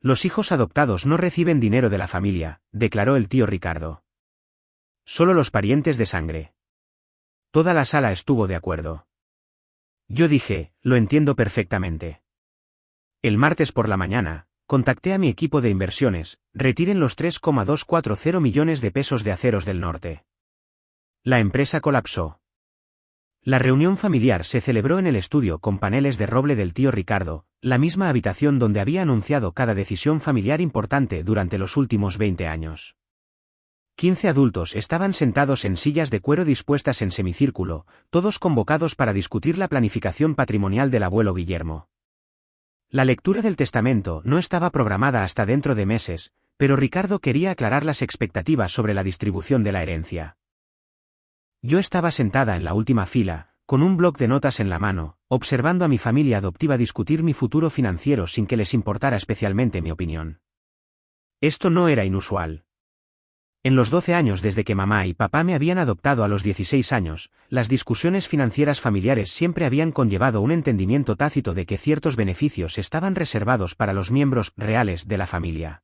Los hijos adoptados no reciben dinero de la familia, declaró el tío Ricardo. Solo los parientes de sangre. Toda la sala estuvo de acuerdo. Yo dije, lo entiendo perfectamente. El martes por la mañana, contacté a mi equipo de inversiones, retiren los 3,240 millones de pesos de Aceros del Norte. La empresa colapsó. La reunión familiar se celebró en el estudio con paneles de roble del tío Ricardo, la misma habitación donde había anunciado cada decisión familiar importante durante los últimos 20 años. 15 adultos estaban sentados en sillas de cuero dispuestas en semicírculo, todos convocados para discutir la planificación patrimonial del abuelo Guillermo. La lectura del testamento no estaba programada hasta dentro de meses, pero Ricardo quería aclarar las expectativas sobre la distribución de la herencia. Yo estaba sentada en la última fila, con un bloc de notas en la mano, observando a mi familia adoptiva discutir mi futuro financiero sin que les importara especialmente mi opinión. Esto no era inusual. En los 12 años desde que mamá y papá me habían adoptado a los 16 años, las discusiones financieras familiares siempre habían conllevado un entendimiento tácito de que ciertos beneficios estaban reservados para los miembros reales de la familia.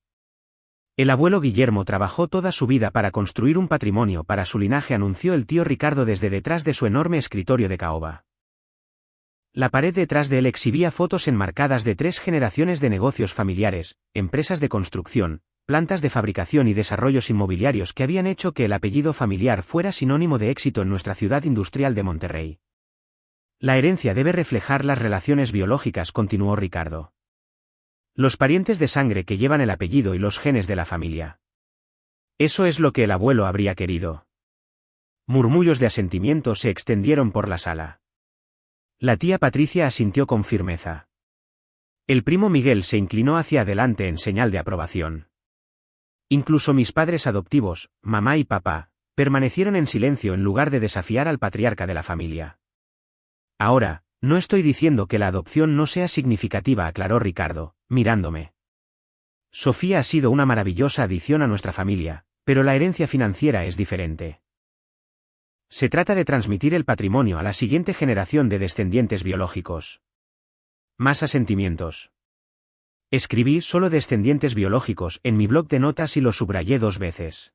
El abuelo Guillermo trabajó toda su vida para construir un patrimonio para su linaje, anunció el tío Ricardo desde detrás de su enorme escritorio de caoba. La pared detrás de él exhibía fotos enmarcadas de 3 generaciones de negocios familiares, empresas de construcción, plantas de fabricación y desarrollos inmobiliarios que habían hecho que el apellido familiar fuera sinónimo de éxito en nuestra ciudad industrial de Monterrey. La herencia debe reflejar las relaciones biológicas, continuó Ricardo. Los parientes de sangre que llevan el apellido y los genes de la familia. Eso es lo que el abuelo habría querido. Murmullos de asentimiento se extendieron por la sala. La tía Patricia asintió con firmeza. El primo Miguel se inclinó hacia adelante en señal de aprobación. Incluso mis padres adoptivos, mamá y papá, permanecieron en silencio en lugar de desafiar al patriarca de la familia. Ahora, no estoy diciendo que la adopción no sea significativa, aclaró Ricardo, mirándome. Sofía ha sido una maravillosa adición a nuestra familia, pero la herencia financiera es diferente. Se trata de transmitir el patrimonio a la siguiente generación de descendientes biológicos. Más asentimientos. Escribí solo descendientes biológicos en mi bloc de notas y lo subrayé 2 veces.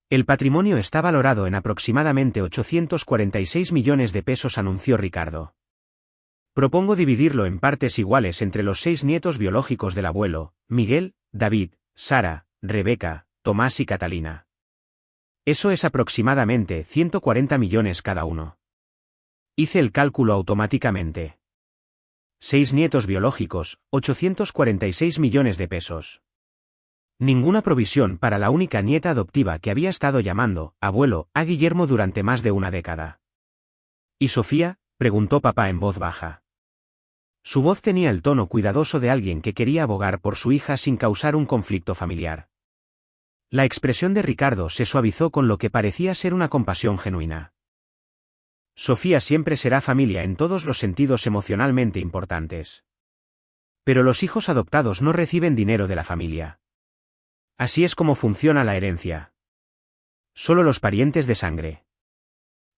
El patrimonio está valorado en aproximadamente 846 millones de pesos, anunció Ricardo. Propongo dividirlo en partes iguales entre los 6 nietos biológicos del abuelo, Miguel, David, Sara, Rebeca, Tomás y Catalina. Eso es aproximadamente 140 millones cada uno. Hice el cálculo automáticamente. 6 nietos biológicos, 846 millones de pesos. Ninguna provisión para la única nieta adoptiva que había estado llamando abuelo a Guillermo durante más de una década. ¿Y Sofía?, preguntó papá en voz baja. Su voz tenía el tono cuidadoso de alguien que quería abogar por su hija sin causar un conflicto familiar. La expresión de Ricardo se suavizó con lo que parecía ser una compasión genuina. Sofía siempre será familia en todos los sentidos emocionalmente importantes. Pero los hijos adoptados no reciben dinero de la familia. Así es como funciona la herencia. Solo los parientes de sangre.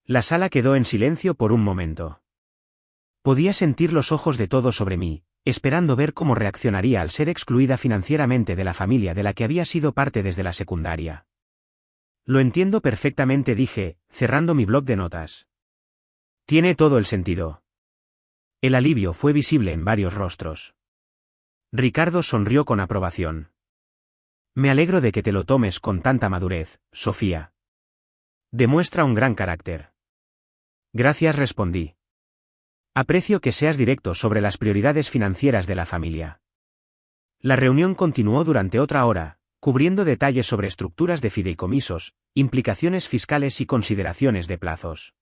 La sala quedó en silencio por un momento. Podía sentir los ojos de todos sobre mí, esperando ver cómo reaccionaría al ser excluida financieramente de la familia de la que había sido parte desde la secundaria. Lo entiendo perfectamente, dije, cerrando mi bloc de notas. Tiene todo el sentido. El alivio fue visible en varios rostros. Ricardo sonrió con aprobación. Me alegro de que te lo tomes con tanta madurez, Sofía. Demuestra un gran carácter. Gracias, respondí. Aprecio que seas directo sobre las prioridades financieras de la familia. La reunión continuó durante otra hora, cubriendo detalles sobre estructuras de fideicomisos, implicaciones fiscales y consideraciones de plazos.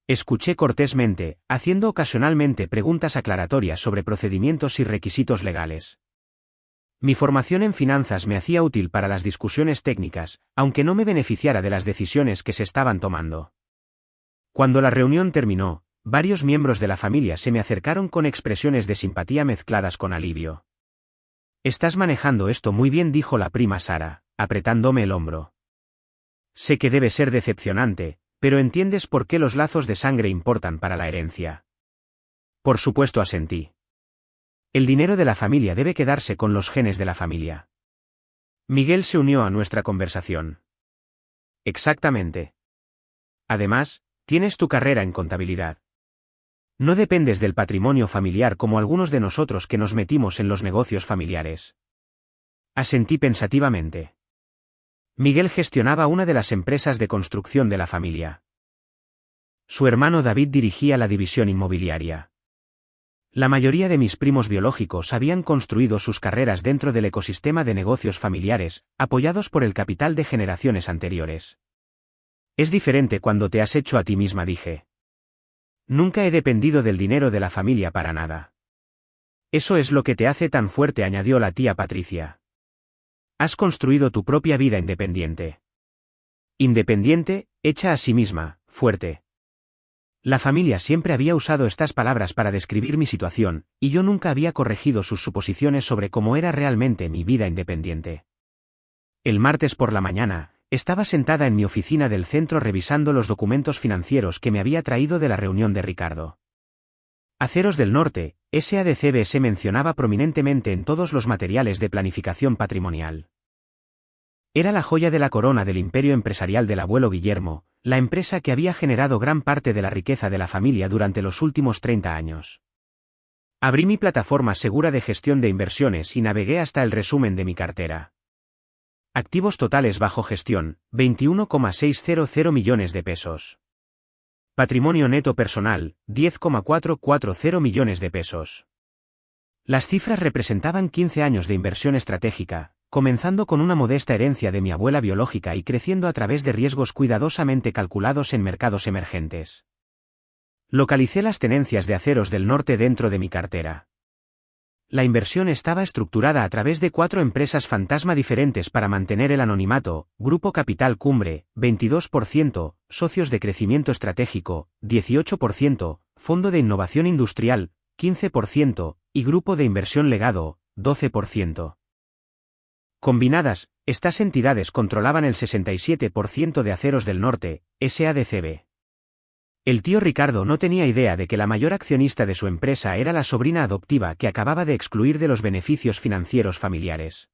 Escuché cortésmente, haciendo ocasionalmente preguntas aclaratorias sobre procedimientos y requisitos legales. Mi formación en finanzas me hacía útil para las discusiones técnicas, aunque no me beneficiara de las decisiones que se estaban tomando. Cuando la reunión terminó, varios miembros de la familia se me acercaron con expresiones de simpatía mezcladas con alivio. Estás manejando esto muy bien, dijo la prima Sara, apretándome el hombro. Sé que debe ser decepcionante, pero entiendes por qué los lazos de sangre importan para la herencia. Por supuesto, asentí. El dinero de la familia debe quedarse con los genes de la familia. Miguel se unió a nuestra conversación. Exactamente. Además, tienes tu carrera en contabilidad. No dependes del patrimonio familiar como algunos de nosotros que nos metimos en los negocios familiares. Asentí pensativamente. Miguel gestionaba una de las empresas de construcción de la familia. Su hermano David dirigía la división inmobiliaria. La mayoría de mis primos biológicos habían construido sus carreras dentro del ecosistema de negocios familiares, apoyados por el capital de generaciones anteriores. Es diferente cuando te has hecho a ti misma, dije. Nunca he dependido del dinero de la familia para nada. Eso es lo que te hace tan fuerte, añadió la tía Patricia. Has construido tu propia vida independiente. Independiente, hecha a sí misma, fuerte. La familia siempre había usado estas palabras para describir mi situación, y yo nunca había corregido sus suposiciones sobre cómo era realmente mi vida independiente. El martes por la mañana, estaba sentada en mi oficina del centro revisando los documentos financieros que me había traído de la reunión de Ricardo. Aceros del Norte, SADCB, se mencionaba prominentemente en todos los materiales de planificación patrimonial. Era la joya de la corona del imperio empresarial del abuelo Guillermo, la empresa que había generado gran parte de la riqueza de la familia durante los últimos 30 años. Abrí mi plataforma segura de gestión de inversiones y navegué hasta el resumen de mi cartera. Activos totales bajo gestión, 21,600 millones de pesos. Patrimonio neto personal, 10,440 millones de pesos. Las cifras representaban 15 años de inversión estratégica, comenzando con una modesta herencia de mi abuela biológica y creciendo a través de riesgos cuidadosamente calculados en mercados emergentes. Localicé las tenencias de Aceros del Norte dentro de mi cartera. La inversión estaba estructurada a través de 4 empresas fantasma diferentes para mantener el anonimato: Grupo Capital Cumbre, 22%, Socios de Crecimiento Estratégico, 18%, Fondo de Innovación Industrial, 15%, y Grupo de Inversión Legado, 12%. Combinadas, estas entidades controlaban el 67% de Aceros del Norte, SADCB. El tío Ricardo no tenía idea de que la mayor accionista de su empresa era la sobrina adoptiva que acababa de excluir de los beneficios financieros familiares.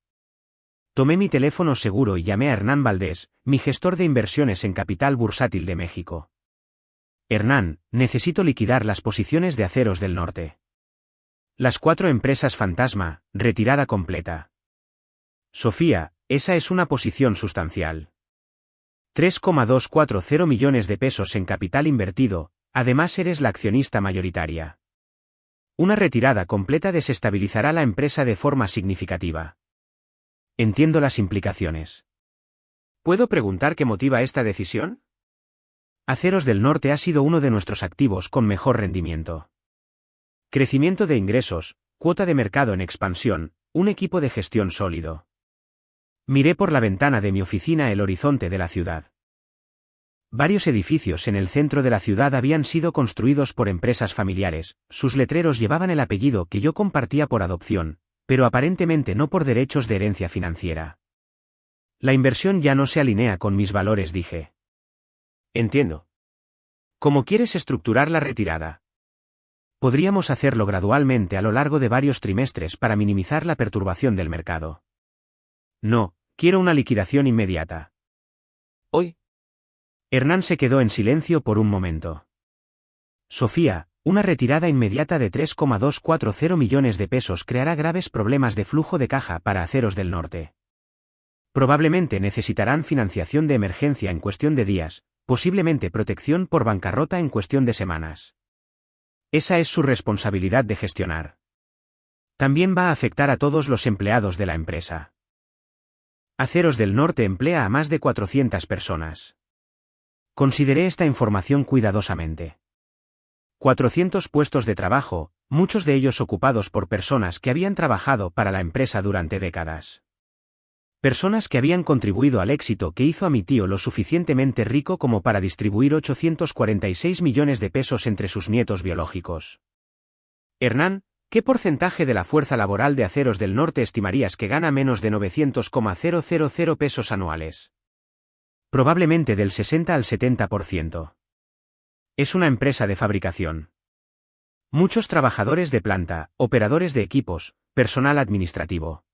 Tomé mi teléfono seguro y llamé a Hernán Valdés, mi gestor de inversiones en Capital Bursátil de México. Hernán, necesito liquidar las posiciones de Aceros del Norte. Las 4 empresas fantasma, retirada completa. Sofía, esa es una posición sustancial. 3,240 millones de pesos en capital invertido, además eres la accionista mayoritaria. Una retirada completa desestabilizará la empresa de forma significativa. Entiendo las implicaciones. ¿Puedo preguntar qué motiva esta decisión? Aceros del Norte ha sido uno de nuestros activos con mejor rendimiento. Crecimiento de ingresos, cuota de mercado en expansión, un equipo de gestión sólido. Miré por la ventana de mi oficina el horizonte de la ciudad. Varios edificios en el centro de la ciudad habían sido construidos por empresas familiares, sus letreros llevaban el apellido que yo compartía por adopción, pero aparentemente no por derechos de herencia financiera. La inversión ya no se alinea con mis valores, dije. Entiendo. ¿Cómo quieres estructurar la retirada? Podríamos hacerlo gradualmente a lo largo de varios trimestres para minimizar la perturbación del mercado. No, quiero una liquidación inmediata. ¿Hoy? Hernán se quedó en silencio por un momento. Sofía, una retirada inmediata de 3,240 millones de pesos creará graves problemas de flujo de caja para Aceros del Norte. Probablemente necesitarán financiación de emergencia en cuestión de días, posiblemente protección por bancarrota en cuestión de semanas. Esa es su responsabilidad de gestionar. También va a afectar a todos los empleados de la empresa. Aceros del Norte emplea a más de 400 personas. Consideré esta información cuidadosamente. 400 puestos de trabajo, muchos de ellos ocupados por personas que habían trabajado para la empresa durante décadas. Personas que habían contribuido al éxito que hizo a mi tío lo suficientemente rico como para distribuir 846 millones de pesos entre sus nietos biológicos. Hernán, ¿qué porcentaje de la fuerza laboral de Aceros del Norte estimarías que gana menos de 900,000 pesos anuales? Probablemente del 60 al 70%. Es una empresa de fabricación. Muchos trabajadores de planta, operadores de equipos, personal administrativo.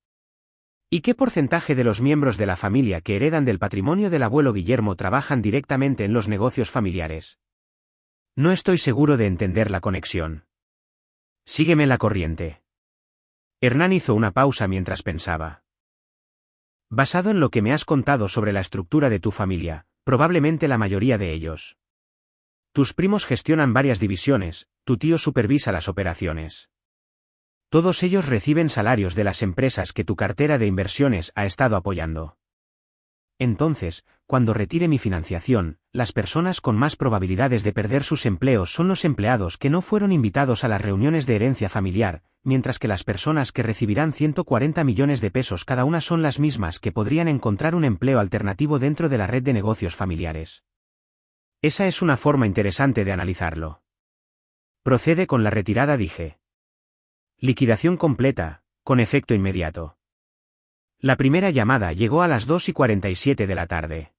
¿Y qué porcentaje de los miembros de la familia que heredan del patrimonio del abuelo Guillermo trabajan directamente en los negocios familiares? No estoy seguro de entender la conexión. Sígueme la corriente. Hernán hizo una pausa mientras pensaba. Basado en lo que me has contado sobre la estructura de tu familia, probablemente la mayoría de ellos. Tus primos gestionan varias divisiones, tu tío supervisa las operaciones. Todos ellos reciben salarios de las empresas que tu cartera de inversiones ha estado apoyando. Entonces, cuando retire mi financiación, las personas con más probabilidades de perder sus empleos son los empleados que no fueron invitados a las reuniones de herencia familiar, mientras que las personas que recibirán 140 millones de pesos cada una son las mismas que podrían encontrar un empleo alternativo dentro de la red de negocios familiares. Esa es una forma interesante de analizarlo. Procede con la retirada, dije. Liquidación completa, con efecto inmediato. La primera llamada llegó a las 2:47 de la tarde.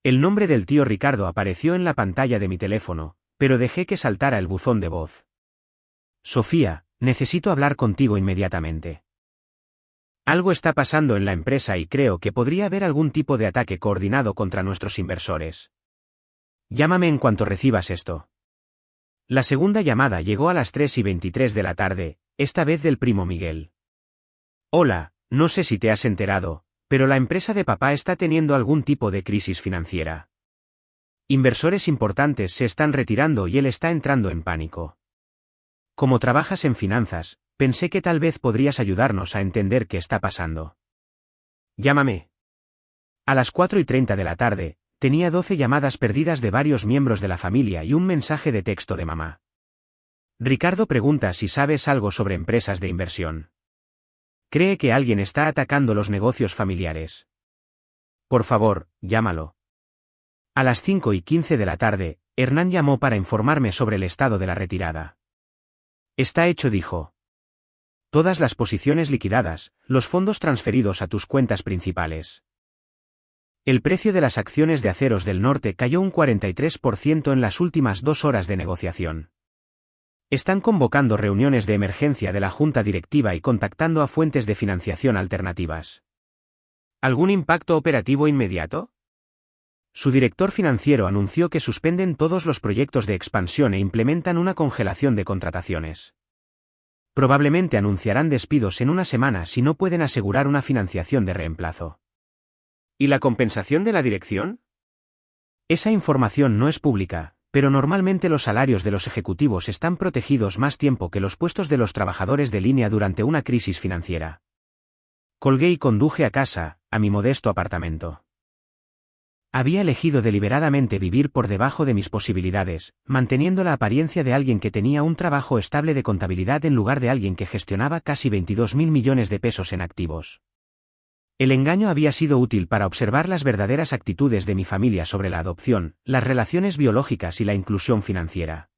El nombre del tío Ricardo apareció en la pantalla de mi teléfono, pero dejé que saltara el buzón de voz. Sofía, necesito hablar contigo inmediatamente. Algo está pasando en la empresa y creo que podría haber algún tipo de ataque coordinado contra nuestros inversores. Llámame en cuanto recibas esto. La segunda llamada llegó a las 3:23 de la tarde, esta vez del primo Miguel. Hola, no sé si te has enterado, pero la empresa de papá está teniendo algún tipo de crisis financiera. Inversores importantes se están retirando y él está entrando en pánico. Como trabajas en finanzas, pensé que tal vez podrías ayudarnos a entender qué está pasando. Llámame. A las 4:30 de la tarde, tenía 12 llamadas perdidas de varios miembros de la familia y un mensaje de texto de mamá. Ricardo pregunta si sabes algo sobre empresas de inversión. Cree que alguien está atacando los negocios familiares. Por favor, llámalo. A las 5:15 de la tarde, Hernán llamó para informarme sobre el estado de la retirada. Está hecho, dijo. Todas las posiciones liquidadas, los fondos transferidos a tus cuentas principales. El precio de las acciones de Aceros del Norte cayó un 43% en las últimas 2 horas de negociación. Están convocando reuniones de emergencia de la junta directiva y contactando a fuentes de financiación alternativas. ¿Algún impacto operativo inmediato? Su director financiero anunció que suspenden todos los proyectos de expansión e implementan una congelación de contrataciones. Probablemente anunciarán despidos en una semana si no pueden asegurar una financiación de reemplazo. ¿Y la compensación de la dirección? Esa información no es pública, pero normalmente los salarios de los ejecutivos están protegidos más tiempo que los puestos de los trabajadores de línea durante una crisis financiera. Colgué y conduje a casa, a mi modesto apartamento. Había elegido deliberadamente vivir por debajo de mis posibilidades, manteniendo la apariencia de alguien que tenía un trabajo estable de contabilidad en lugar de alguien que gestionaba casi 22.000 millones de pesos en activos. El engaño había sido útil para observar las verdaderas actitudes de mi familia sobre la adopción, las relaciones biológicas y la inclusión financiera.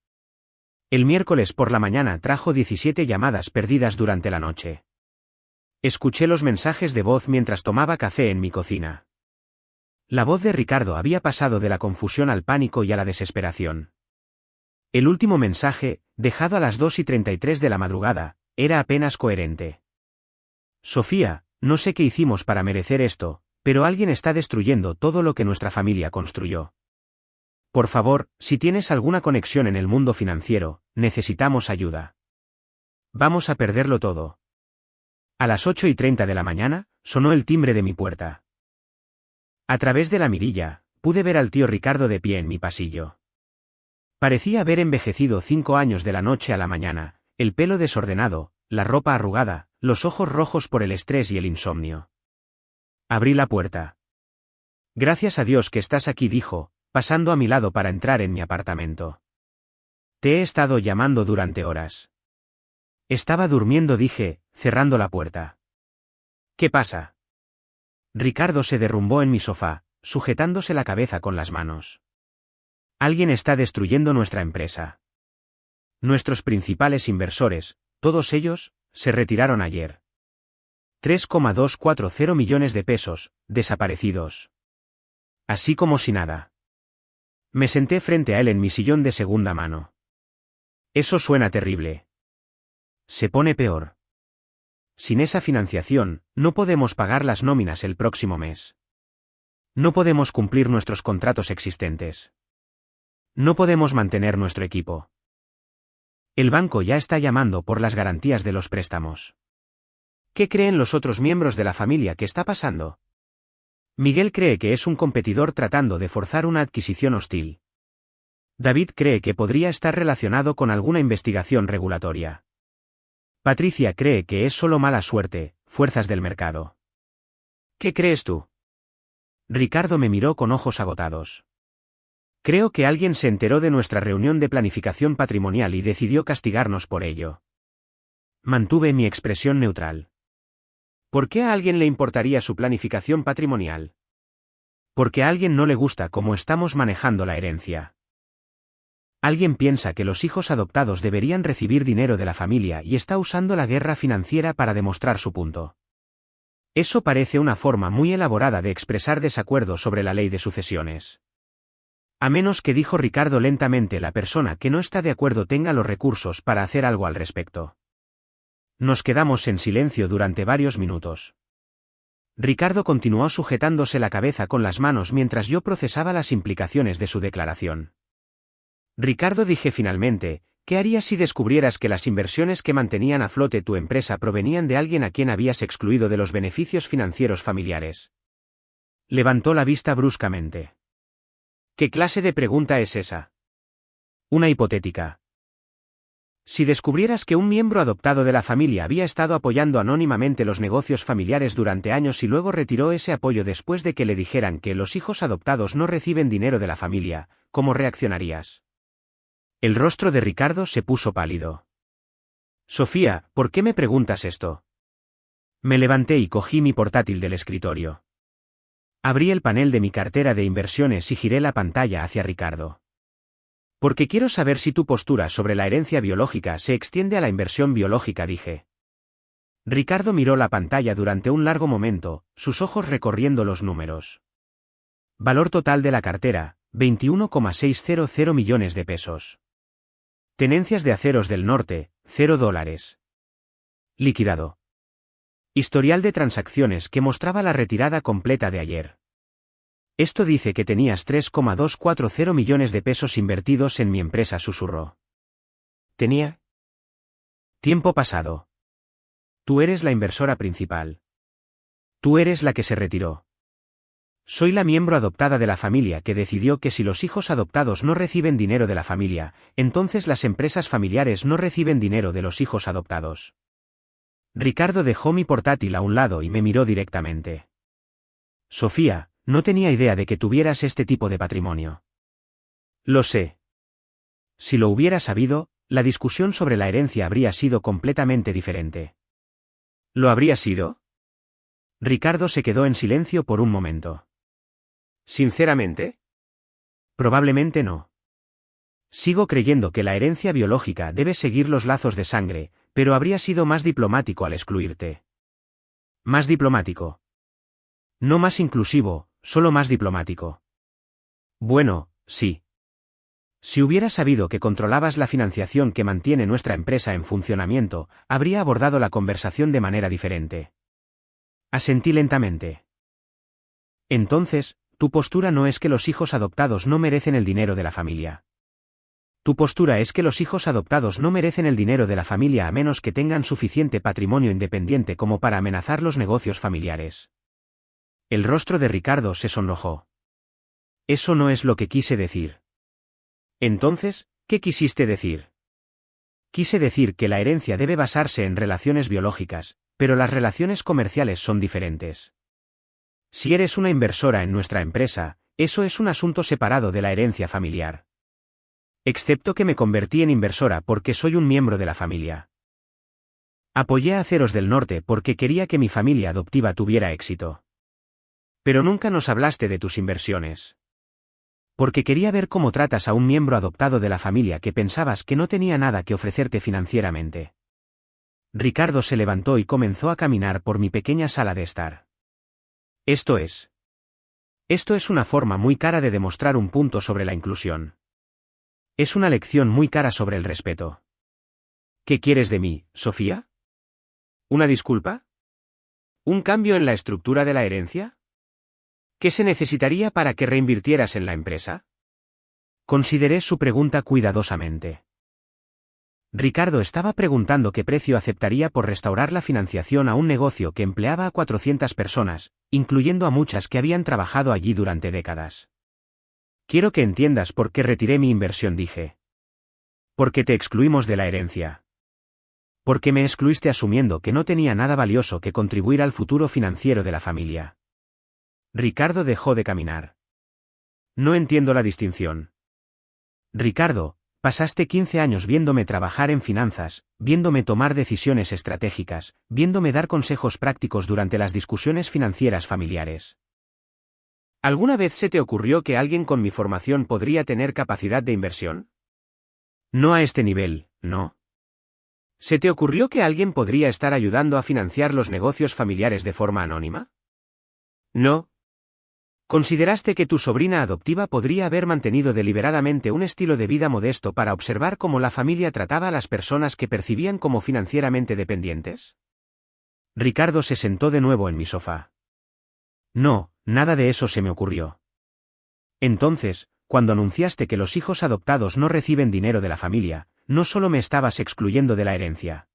El miércoles por la mañana trajo 17 llamadas perdidas durante la noche. Escuché los mensajes de voz mientras tomaba café en mi cocina. La voz de Ricardo había pasado de la confusión al pánico y a la desesperación. El último mensaje, dejado a las 2:33 de la madrugada, era apenas coherente. Sofía, no sé qué hicimos para merecer esto, pero alguien está destruyendo todo lo que nuestra familia construyó. Por favor, si tienes alguna conexión en el mundo financiero, necesitamos ayuda. Vamos a perderlo todo. A las 8:30 de la mañana, sonó el timbre de mi puerta. A través de la mirilla, pude ver al tío Ricardo de pie en mi pasillo. Parecía haber envejecido 5 años de la noche a la mañana, el pelo desordenado, la ropa arrugada, los ojos rojos por el estrés y el insomnio. Abrí la puerta. Gracias a Dios que estás aquí, dijo, pasando a mi lado para entrar en mi apartamento. Te he estado llamando durante horas. Estaba durmiendo, dije, cerrando la puerta. ¿Qué pasa? Ricardo se derrumbó en mi sofá, sujetándose la cabeza con las manos. Alguien está destruyendo nuestra empresa. Nuestros principales inversores, todos ellos, se retiraron ayer. 3,240 millones de pesos, desaparecidos. Así como si nada. Me senté frente a él en mi sillón de segunda mano. Eso suena terrible. Se pone peor. Sin esa financiación, no podemos pagar las nóminas el próximo mes. No podemos cumplir nuestros contratos existentes. No podemos mantener nuestro equipo. El banco ya está llamando por las garantías de los préstamos. ¿Qué creen los otros miembros de la familia que está pasando? Miguel cree que es un competidor tratando de forzar una adquisición hostil. David cree que podría estar relacionado con alguna investigación regulatoria. Patricia cree que es solo mala suerte, fuerzas del mercado. ¿Qué crees tú? Ricardo me miró con ojos agotados. Creo que alguien se enteró de nuestra reunión de planificación patrimonial y decidió castigarnos por ello. Mantuve mi expresión neutral. ¿Por qué a alguien le importaría su planificación patrimonial? Porque a alguien no le gusta cómo estamos manejando la herencia. Alguien piensa que los hijos adoptados deberían recibir dinero de la familia y está usando la guerra financiera para demostrar su punto. Eso parece una forma muy elaborada de expresar desacuerdo sobre la ley de sucesiones. A menos que, dijo Ricardo lentamente, la persona que no está de acuerdo tenga los recursos para hacer algo al respecto. Nos quedamos en silencio durante varios minutos. Ricardo continuó sujetándose la cabeza con las manos mientras yo procesaba las implicaciones de su declaración. Ricardo, dije finalmente, ¿qué harías si descubrieras que las inversiones que mantenían a flote tu empresa provenían de alguien a quien habías excluido de los beneficios financieros familiares? Levantó la vista bruscamente. ¿Qué clase de pregunta es esa? Una hipotética. Si descubrieras que un miembro adoptado de la familia había estado apoyando anónimamente los negocios familiares durante años y luego retiró ese apoyo después de que le dijeran que los hijos adoptados no reciben dinero de la familia, ¿cómo reaccionarías? El rostro de Ricardo se puso pálido. Sofía, ¿por qué me preguntas esto? Me levanté y cogí mi portátil del escritorio. Abrí el panel de mi cartera de inversiones y giré la pantalla hacia Ricardo. Porque quiero saber si tu postura sobre la herencia biológica se extiende a la inversión biológica, dije. Ricardo miró la pantalla durante un largo momento, sus ojos recorriendo los números. Valor total de la cartera, 21,600 millones de pesos. Tenencias de Aceros del Norte, $0. Liquidado. Historial de transacciones que mostraba la retirada completa de ayer. Esto dice que tenías 3,240 millones de pesos invertidos en mi empresa, susurró. ¿Tenía? Tiempo pasado. Tú eres la inversora principal. Tú eres la que se retiró. Soy la miembro adoptada de la familia que decidió que si los hijos adoptados no reciben dinero de la familia, entonces las empresas familiares no reciben dinero de los hijos adoptados. Ricardo dejó mi portátil a un lado y me miró directamente. Sofía, no tenía idea de que tuvieras este tipo de patrimonio. Lo sé. Si lo hubiera sabido, la discusión sobre la herencia habría sido completamente diferente. ¿Lo habría sido? Ricardo se quedó en silencio por un momento. ¿Sinceramente? Probablemente no. Sigo creyendo que la herencia biológica debe seguir los lazos de sangre, pero habría sido más diplomático al excluirte. ¿Más diplomático? No más inclusivo, solo más diplomático. Bueno, sí. Si hubiera sabido que controlabas la financiación que mantiene nuestra empresa en funcionamiento, habría abordado la conversación de manera diferente. Asentí lentamente. Entonces, tu postura no es que los hijos adoptados no merecen el dinero de la familia. Tu postura es que los hijos adoptados no merecen el dinero de la familia a menos que tengan suficiente patrimonio independiente como para amenazar los negocios familiares. El rostro de Ricardo se sonrojó. Eso no es lo que quise decir. Entonces, ¿qué quisiste decir? Quise decir que la herencia debe basarse en relaciones biológicas, pero las relaciones comerciales son diferentes. Si eres una inversora en nuestra empresa, eso es un asunto separado de la herencia familiar. Excepto que me convertí en inversora porque soy un miembro de la familia. Apoyé a Aceros del Norte porque quería que mi familia adoptiva tuviera éxito. Pero nunca nos hablaste de tus inversiones. Porque quería ver cómo tratas a un miembro adoptado de la familia que pensabas que no tenía nada que ofrecerte financieramente. Ricardo se levantó y comenzó a caminar por mi pequeña sala de estar. Esto es una forma muy cara de demostrar un punto sobre la inclusión. Es una lección muy cara sobre el respeto. ¿Qué quieres de mí, Sofía? ¿Una disculpa? ¿Un cambio en la estructura de la herencia? ¿Qué se necesitaría para que reinvirtieras en la empresa? Consideré su pregunta cuidadosamente. Ricardo estaba preguntando qué precio aceptaría por restaurar la financiación a un negocio que empleaba a 400 personas, incluyendo a muchas que habían trabajado allí durante décadas. Quiero que entiendas por qué retiré mi inversión, dije. Porque te excluimos de la herencia. Porque me excluiste asumiendo que no tenía nada valioso que contribuir al futuro financiero de la familia. Ricardo dejó de caminar. No entiendo la distinción. Ricardo, pasaste 15 años viéndome trabajar en finanzas, viéndome tomar decisiones estratégicas, viéndome dar consejos prácticos durante las discusiones financieras familiares. ¿Alguna vez se te ocurrió que alguien con mi formación podría tener capacidad de inversión? No a este nivel, no. ¿Se te ocurrió que alguien podría estar ayudando a financiar los negocios familiares de forma anónima? No. ¿Consideraste que tu sobrina adoptiva podría haber mantenido deliberadamente un estilo de vida modesto para observar cómo la familia trataba a las personas que percibían como financieramente dependientes? Ricardo se sentó de nuevo en mi sofá. No, nada de eso se me ocurrió. Entonces, cuando anunciaste que los hijos adoptados no reciben dinero de la familia, no solo me estabas excluyendo de la herencia.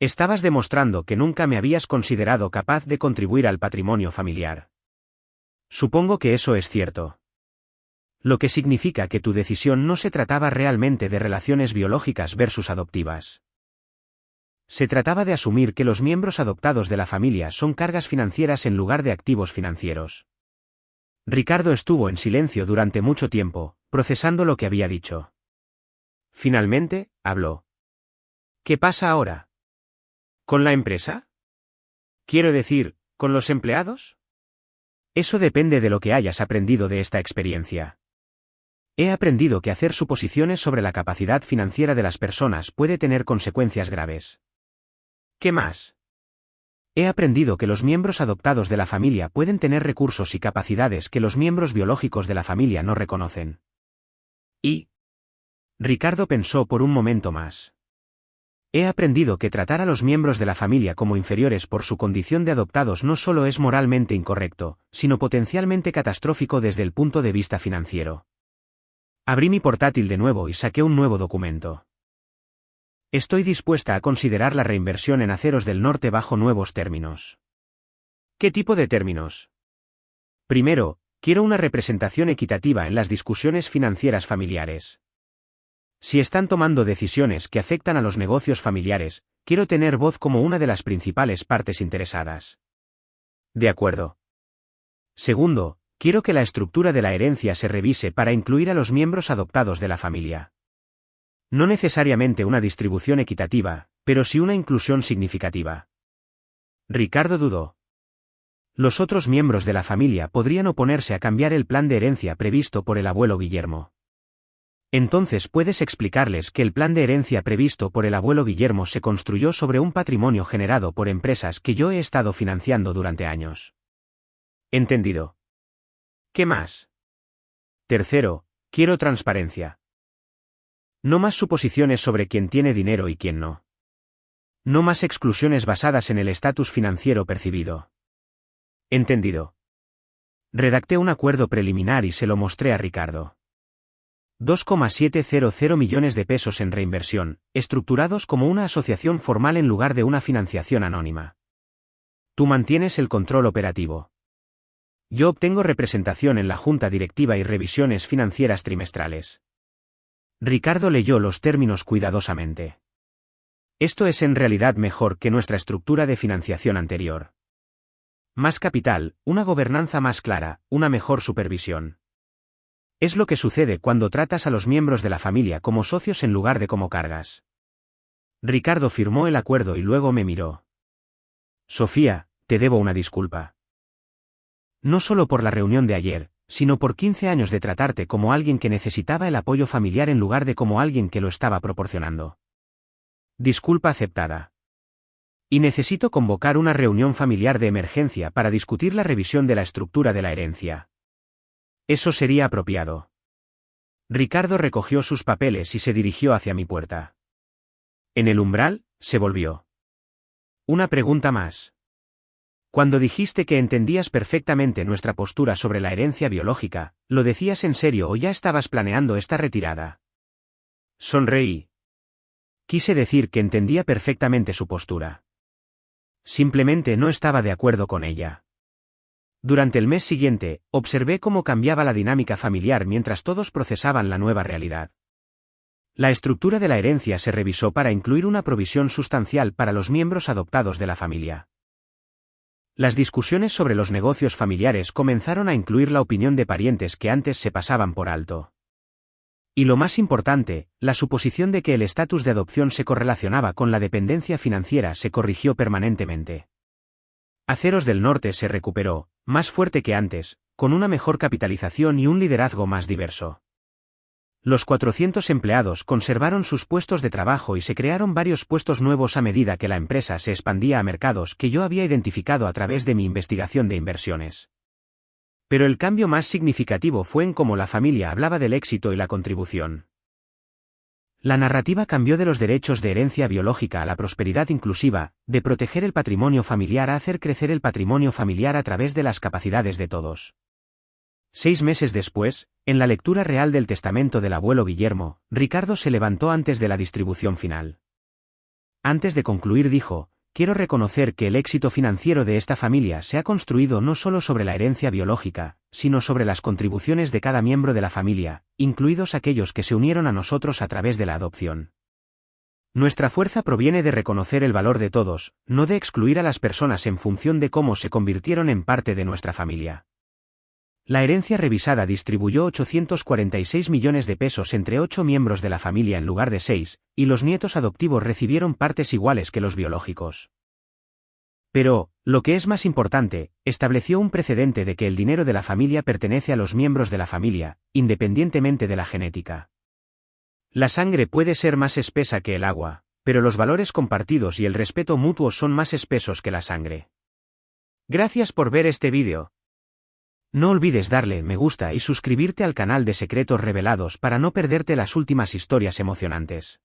Estabas demostrando que nunca me habías considerado capaz de contribuir al patrimonio familiar. Supongo que eso es cierto. Lo que significa que tu decisión no se trataba realmente de relaciones biológicas versus adoptivas. Se trataba de asumir que los miembros adoptados de la familia son cargas financieras en lugar de activos financieros. Ricardo estuvo en silencio durante mucho tiempo, procesando lo que había dicho. Finalmente, habló. ¿Qué pasa ahora? ¿Con la empresa? Quiero decir, ¿con los empleados? Eso depende de lo que hayas aprendido de esta experiencia. He aprendido que hacer suposiciones sobre la capacidad financiera de las personas puede tener consecuencias graves. ¿Qué más? He aprendido que los miembros adoptados de la familia pueden tener recursos y capacidades que los miembros biológicos de la familia no reconocen. ¿Y? Ricardo pensó por un momento más. He aprendido que tratar a los miembros de la familia como inferiores por su condición de adoptados no solo es moralmente incorrecto, sino potencialmente catastrófico desde el punto de vista financiero. Abrí mi portátil de nuevo y saqué un nuevo documento. Estoy dispuesta a considerar la reinversión en Aceros del Norte bajo nuevos términos. ¿Qué tipo de términos? Primero, quiero una representación equitativa en las discusiones financieras familiares. Si están tomando decisiones que afectan a los negocios familiares, quiero tener voz como una de las principales partes interesadas. De acuerdo. Segundo, quiero que la estructura de la herencia se revise para incluir a los miembros adoptados de la familia. No necesariamente una distribución equitativa, pero sí una inclusión significativa. Ricardo dudó. Los otros miembros de la familia podrían oponerse a cambiar el plan de herencia previsto por el abuelo Guillermo. Entonces puedes explicarles que el plan de herencia previsto por el abuelo Guillermo se construyó sobre un patrimonio generado por empresas que yo he estado financiando durante años. Entendido. ¿Qué más? Tercero, quiero transparencia. No más suposiciones sobre quién tiene dinero y quién no. No más exclusiones basadas en el estatus financiero percibido. Entendido. Redacté un acuerdo preliminar y se lo mostré a Ricardo. 2,700 millones de pesos en reinversión, estructurados como una asociación formal en lugar de una financiación anónima. Tú mantienes el control operativo. Yo obtengo representación en la junta directiva y revisiones financieras trimestrales. Ricardo leyó los términos cuidadosamente. Esto es en realidad mejor que nuestra estructura de financiación anterior. Más capital, una gobernanza más clara, una mejor supervisión. Es lo que sucede cuando tratas a los miembros de la familia como socios en lugar de como cargas. Ricardo firmó el acuerdo y luego me miró. Sofía, te debo una disculpa. No solo por la reunión de ayer, sino por 15 años de tratarte como alguien que necesitaba el apoyo familiar en lugar de como alguien que lo estaba proporcionando. Disculpa aceptada. Y necesito convocar una reunión familiar de emergencia para discutir la revisión de la estructura de la herencia. Eso sería apropiado. Ricardo recogió sus papeles y se dirigió hacia mi puerta. En el umbral, se volvió. Una pregunta más. Cuando dijiste que entendías perfectamente nuestra postura sobre la herencia biológica, ¿lo decías en serio o ya estabas planeando esta retirada? Sonreí. Quise decir que entendía perfectamente su postura. Simplemente no estaba de acuerdo con ella. Durante el mes siguiente, observé cómo cambiaba la dinámica familiar mientras todos procesaban la nueva realidad. La estructura de la herencia se revisó para incluir una provisión sustancial para los miembros adoptados de la familia. Las discusiones sobre los negocios familiares comenzaron a incluir la opinión de parientes que antes se pasaban por alto. Y lo más importante, la suposición de que el estatus de adopción se correlacionaba con la dependencia financiera se corrigió permanentemente. Aceros del Norte se recuperó, más fuerte que antes, con una mejor capitalización y un liderazgo más diverso. Los 400 empleados conservaron sus puestos de trabajo y se crearon varios puestos nuevos a medida que la empresa se expandía a mercados que yo había identificado a través de mi investigación de inversiones. Pero el cambio más significativo fue en cómo la familia hablaba del éxito y la contribución. La narrativa cambió de los derechos de herencia biológica a la prosperidad inclusiva, de proteger el patrimonio familiar a hacer crecer el patrimonio familiar a través de las capacidades de todos. 6 meses después, en la lectura real del testamento del abuelo Guillermo, Ricardo se levantó antes de la distribución final. Antes de concluir dijo: quiero reconocer que el éxito financiero de esta familia se ha construido no solo sobre la herencia biológica, sino sobre las contribuciones de cada miembro de la familia, incluidos aquellos que se unieron a nosotros a través de la adopción. Nuestra fuerza proviene de reconocer el valor de todos, no de excluir a las personas en función de cómo se convirtieron en parte de nuestra familia. La herencia revisada distribuyó 846 millones de pesos entre 8 miembros de la familia en lugar de 6, y los nietos adoptivos recibieron partes iguales que los biológicos. Pero, lo que es más importante, estableció un precedente de que el dinero de la familia pertenece a los miembros de la familia, independientemente de la genética. La sangre puede ser más espesa que el agua, pero los valores compartidos y el respeto mutuo son más espesos que la sangre. Gracias por ver este vídeo. No olvides darle me gusta y suscribirte al canal de Secretos Revelados para no perderte las últimas historias emocionantes.